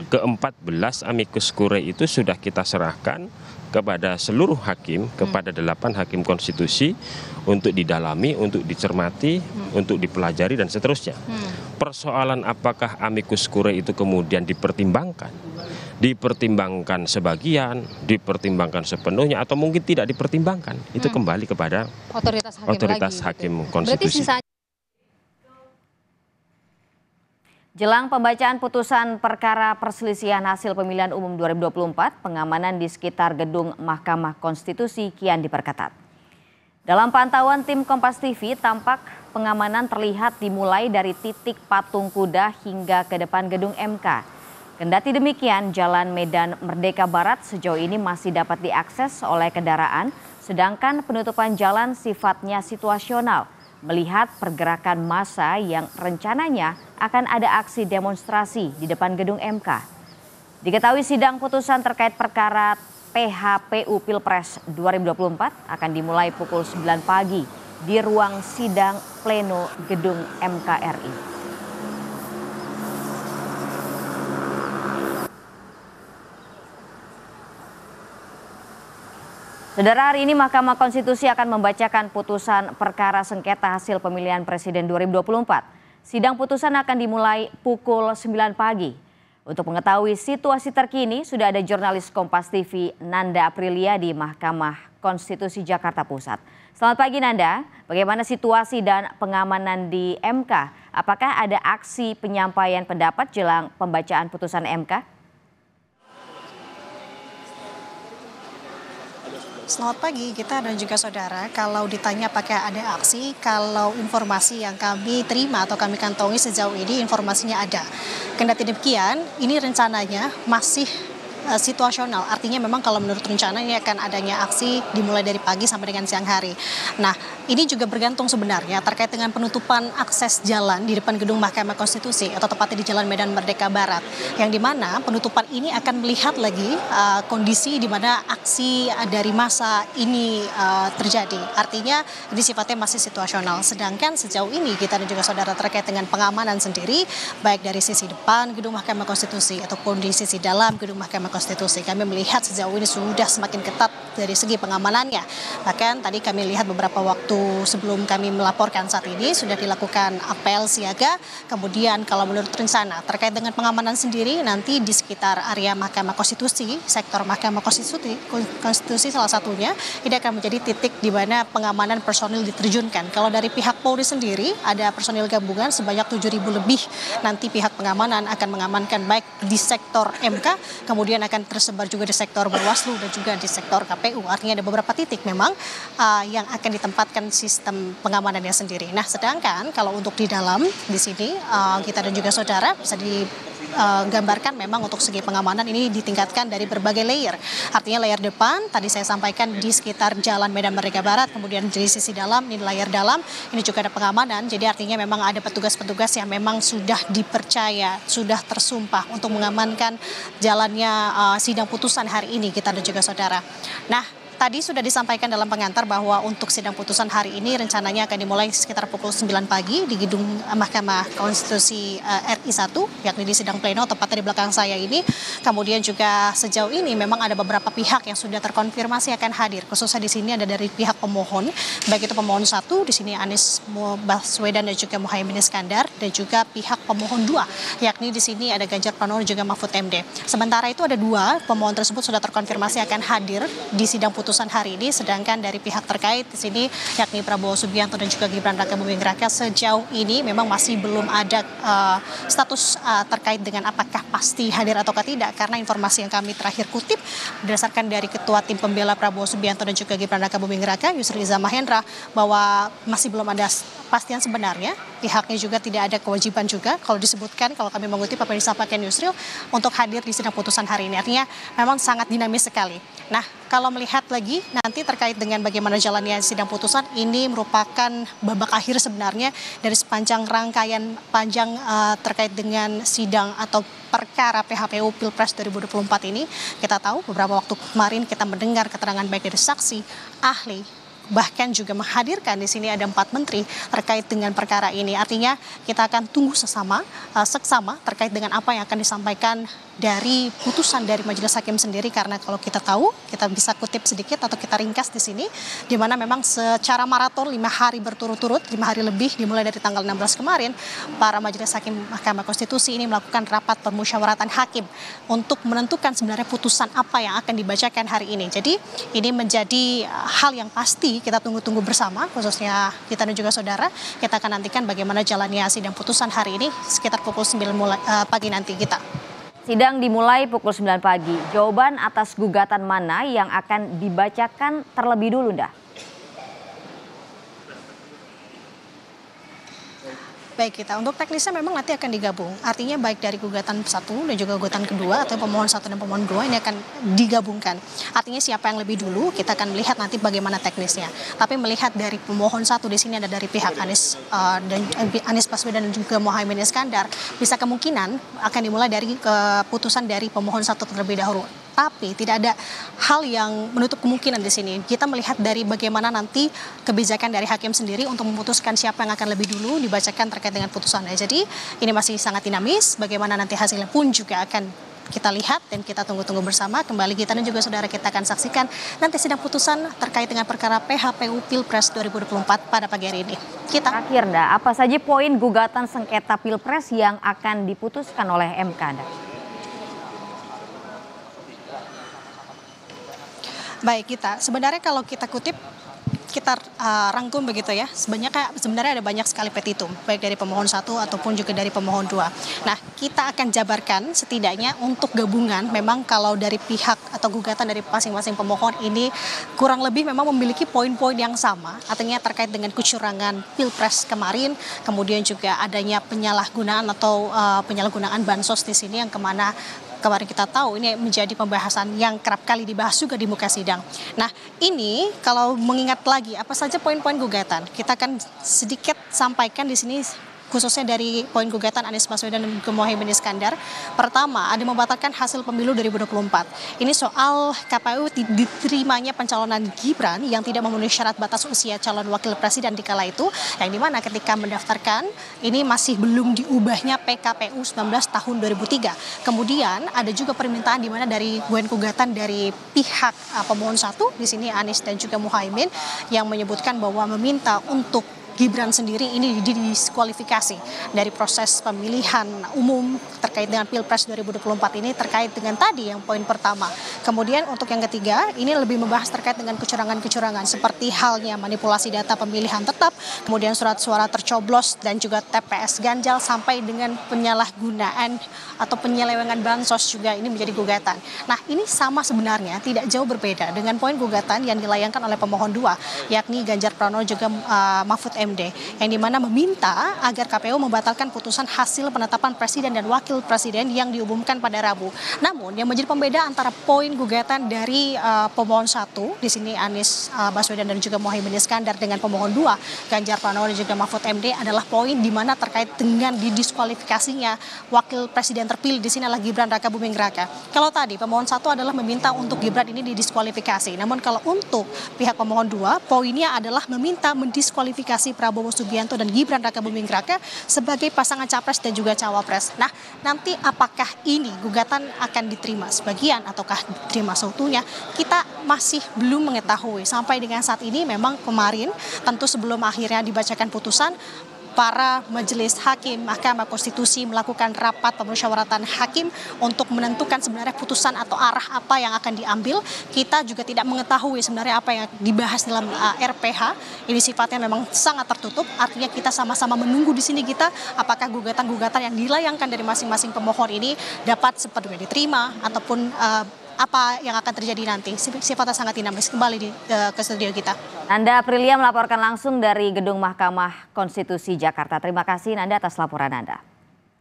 Ke-14 amicus curiae itu sudah kita serahkan kepada seluruh hakim, kepada 8 hakim konstitusi untuk didalami, untuk dicermati, untuk dipelajari dan seterusnya. Persoalan apakah amicus curiae itu kemudian dipertimbangkan sebagian, dipertimbangkan sepenuhnya, atau mungkin tidak dipertimbangkan, itu kembali kepada otoritas hakim konstitusi. Jelang pembacaan putusan perkara perselisihan hasil pemilihan umum 2024, pengamanan di sekitar gedung Mahkamah Konstitusi kian diperketat. Dalam pantauan tim Kompas TV, tampak pengamanan terlihat dimulai dari titik patung kuda hingga ke depan gedung MK. Kendati demikian, Jalan Medan Merdeka Barat sejauh ini masih dapat diakses oleh kendaraan, sedangkan penutupan jalan sifatnya situasional. Melihat pergerakan massa yang rencananya akan ada aksi demonstrasi di depan gedung MK. Diketahui sidang putusan terkait perkara PHPU Pilpres 2024 akan dimulai pukul 9 pagi di ruang sidang pleno gedung MK RI. Saudara, hari ini Mahkamah Konstitusi akan membacakan putusan perkara sengketa hasil pemilihan presiden 2024. Sidang putusan akan dimulai pukul 9 pagi. Untuk mengetahui situasi terkini, sudah ada jurnalis Kompas TV Nanda Aprilia di Mahkamah Konstitusi Jakarta Pusat. Selamat pagi Nanda, bagaimana situasi dan pengamanan di MK? Apakah ada aksi penyampaian pendapat jelang pembacaan putusan MK? Selamat pagi Gita dan juga saudara. Kalau ditanya apakah ada aksi, kalau informasi yang kami terima atau kami kantongi sejauh ini informasinya ada. Kendati demikian, ini rencananya masih situasional. Artinya memang kalau menurut rencana ini akan adanya aksi dimulai dari pagi sampai dengan siang hari. Nah, ini juga bergantung sebenarnya terkait dengan penutupan akses jalan di depan gedung Mahkamah Konstitusi atau tepatnya di Jalan Medan Merdeka Barat. Yang dimana penutupan ini akan melihat lagi kondisi di mana aksi dari massa ini terjadi. Artinya ini sifatnya masih situasional. Sedangkan sejauh ini kita dan juga saudara terkait dengan pengamanan sendiri, baik dari sisi depan gedung Mahkamah Konstitusi ataupun di sisi dalam gedung Mahkamah Konstitusi, kami melihat sejauh ini sudah semakin ketat dari segi pengamanannya. Bahkan tadi kami lihat beberapa waktu sebelum kami melaporkan saat ini sudah dilakukan apel siaga. Kemudian kalau menurut rencana terkait dengan pengamanan sendiri nanti di sekitar area Mahkamah Konstitusi, sektor Mahkamah Konstitusi salah satunya, ini akan menjadi titik di mana pengamanan personil diterjunkan. Kalau dari pihak Polri sendiri ada personil gabungan sebanyak 7.000 lebih. Nanti pihak pengamanan akan mengamankan baik di sektor MK, kemudian akan tersebar juga di sektor Bawaslu dan juga di sektor KPU. Artinya ada beberapa titik memang yang akan ditempatkan sistem pengamanannya sendiri. Nah, sedangkan kalau untuk di dalam di sini kita dan juga saudara bisa digambarkan memang untuk segi pengamanan ini ditingkatkan dari berbagai layer. Artinya layer depan tadi saya sampaikan di sekitar Jalan Medan Merdeka Barat, kemudian di sisi dalam ini layer dalam ini juga ada pengamanan. Jadi artinya memang ada petugas-petugas yang memang sudah dipercaya, sudah tersumpah untuk mengamankan jalannya sidang putusan hari ini kita dan juga saudara. Nah, tadi sudah disampaikan dalam pengantar bahwa untuk sidang putusan hari ini rencananya akan dimulai sekitar pukul 9 pagi di gedung Mahkamah Konstitusi RI 1, yakni di sidang pleno tepatnya di belakang saya ini. Kemudian juga sejauh ini memang ada beberapa pihak yang sudah terkonfirmasi akan hadir. Khususnya di sini ada dari pihak pemohon, baik itu pemohon 1, di sini Anies Baswedan dan juga Muhaimin Iskandar, dan juga pihak pemohon 2, yakni di sini ada Ganjar Pranowo dan juga Mahfud MD. Sementara itu ada 2 pemohon tersebut sudah terkonfirmasi akan hadir di sidang putusan hari ini, sedangkan dari pihak terkait di sini yakni Prabowo Subianto dan juga Gibran Raka Buming Raka sejauh ini memang masih belum ada status terkait dengan apakah pasti hadir ataukah tidak, karena informasi yang kami terakhir kutip berdasarkan dari Ketua Tim Pembela Prabowo Subianto dan juga Gibran Raka Buming Raka Yusril Iza Mahendra bahwa masih belum ada pastian sebenarnya, pihaknya juga tidak ada kewajiban juga kalau disebutkan, kalau kami mengutip apa yang disampaikan Yusril untuk hadir di sidang putusan hari ini. Artinya memang sangat dinamis sekali. Nah, kalau melihat lagi nanti terkait dengan bagaimana jalannya sidang putusan, ini merupakan babak akhir sebenarnya dari sepanjang rangkaian panjang terkait dengan sidang atau perkara PHPU Pilpres 2024 ini. Kita tahu beberapa waktu kemarin kita mendengar keterangan baik dari saksi, ahli, bahkan juga menghadirkan di sini ada 4 menteri terkait dengan perkara ini. Artinya kita akan tunggu seksama terkait dengan apa yang akan disampaikan dari putusan dari majelis hakim sendiri, karena kalau kita tahu, kita bisa kutip sedikit atau kita ringkas di sini, di mana memang secara maraton 5 hari berturut-turut, 5 hari lebih dimulai dari tanggal 16 kemarin, para majelis hakim Mahkamah Konstitusi ini melakukan rapat permusyawaratan hakim untuk menentukan sebenarnya putusan apa yang akan dibacakan hari ini. Jadi ini menjadi hal yang pasti kita tunggu-tunggu bersama, khususnya kita dan juga saudara. Kita akan nantikan bagaimana jalannya sidang putusan hari ini sekitar pukul 9 pagi nanti kita. Sidang dimulai pukul 9 pagi. Jawaban atas gugatan mana yang akan dibacakan terlebih dulu, Nda? Baik, kita untuk teknisnya memang nanti akan digabung. Artinya baik dari gugatan 1 dan juga gugatan kedua atau pemohon 1 dan pemohon 2 ini akan digabungkan. Artinya siapa yang lebih dulu kita akan melihat nanti bagaimana teknisnya. Tapi melihat dari pemohon 1 di sini ada dari pihak Anies Baswedan dan juga Muhaimin Iskandar, bisa kemungkinan akan dimulai dari keputusan dari pemohon 1 terlebih dahulu. Tapi tidak ada hal yang menutup kemungkinan di sini. Kita melihat dari bagaimana nanti kebijakan dari hakim sendiri untuk memutuskan siapa yang akan lebih dulu dibacakan terkait dengan putusannya. Jadi ini masih sangat dinamis. Bagaimana nanti hasilnya pun juga akan kita lihat dan kita tunggu-tunggu bersama. Kembali kita dan juga saudara kita akan saksikan nanti sidang putusan terkait dengan perkara PHPU Pilpres 2024 pada pagi hari ini. Terakhir, Nda, apa saja poin gugatan sengketa Pilpres yang akan diputuskan oleh MK, Nda? Baik, kita sebenarnya kalau kita kutip, kita rangkum begitu ya, sebenarnya ada banyak sekali petitum, baik dari pemohon 1 ataupun juga dari pemohon 2. Nah, kita akan jabarkan setidaknya untuk gabungan, memang kalau dari pihak atau gugatan dari masing-masing pemohon ini kurang lebih memang memiliki poin-poin yang sama, artinya terkait dengan kecurangan Pilpres kemarin, kemudian juga adanya penyalahgunaan atau penyalahgunaan bansos di sini yang kemana kemarin kita tahu ini menjadi pembahasan yang kerap kali dibahas juga di muka sidang. Nah, ini kalau mengingat lagi apa saja poin-poin gugatan, kita akan sedikit sampaikan di sini khususnya dari poin gugatan Anies Baswedan dan Muhaimin Iskandar. Pertama, ada membatalkan hasil pemilu 2024. Ini soal KPU diterimanya pencalonan Gibran yang tidak memenuhi syarat batas usia calon wakil presiden di kala itu, yang dimana ketika mendaftarkan ini masih belum diubahnya PKPU 19 tahun 2003. Kemudian ada juga permintaan di mana dari poin gugatan dari pihak pemohon 1 di sini Anies dan juga Muhaimin yang menyebutkan bahwa meminta untuk Gibran sendiri ini didiskualifikasi dari proses pemilihan umum terkait dengan Pilpres 2024 ini, terkait dengan tadi yang poin pertama. Kemudian untuk yang ketiga, ini lebih membahas terkait dengan kecurangan-kecurangan seperti halnya manipulasi data pemilihan tetap, kemudian surat suara tercoblos dan juga TPS ganjal sampai dengan penyalahgunaan atau penyelewengan bansos juga ini menjadi gugatan. Nah, ini sama sebenarnya, tidak jauh berbeda dengan poin gugatan yang dilayangkan oleh pemohon 2, yakni Ganjar Pranowo juga Mahfud MD, yang dimana meminta agar KPU membatalkan putusan hasil penetapan presiden dan wakil presiden yang diumumkan pada Rabu. Namun yang menjadi pembeda antara poin gugatan dari pemohon 1 di sini Anies Baswedan dan juga Muhaimin Iskandar dengan pemohon 2 Ganjar Pranowo dan juga Mahfud MD adalah poin di mana terkait dengan didiskualifikasinya wakil presiden terpilih di sini adalah Gibran Rakabuming Raka. Kalau tadi pemohon 1 adalah meminta untuk Gibran ini didiskualifikasi. Namun kalau untuk pihak pemohon 2 poinnya adalah meminta mendiskualifikasi Prabowo Subianto dan Gibran Rakabuming Raka sebagai pasangan capres dan juga cawapres. Nah, nanti apakah ini gugatan akan diterima sebagian ataukah diterima seutuhnya, kita masih belum mengetahui. Sampai dengan saat ini memang kemarin tentu sebelum akhirnya dibacakan putusan, para majelis hakim Mahkamah Konstitusi melakukan rapat pemusyawaratan hakim untuk menentukan sebenarnya putusan atau arah apa yang akan diambil. Kita juga tidak mengetahui sebenarnya apa yang dibahas dalam RPH. Ini sifatnya memang sangat tertutup. Artinya kita sama-sama menunggu di sini kita apakah gugatan-gugatan yang dilayangkan dari masing-masing pemohon ini dapat sepenuhnya diterima ataupun apa yang akan terjadi nanti. Sifatnya sangat dinamis. Kembali ke studio kita. Nanda Aprilia melaporkan langsung dari Gedung Mahkamah Konstitusi Jakarta. Terima kasih Nanda atas laporan Anda.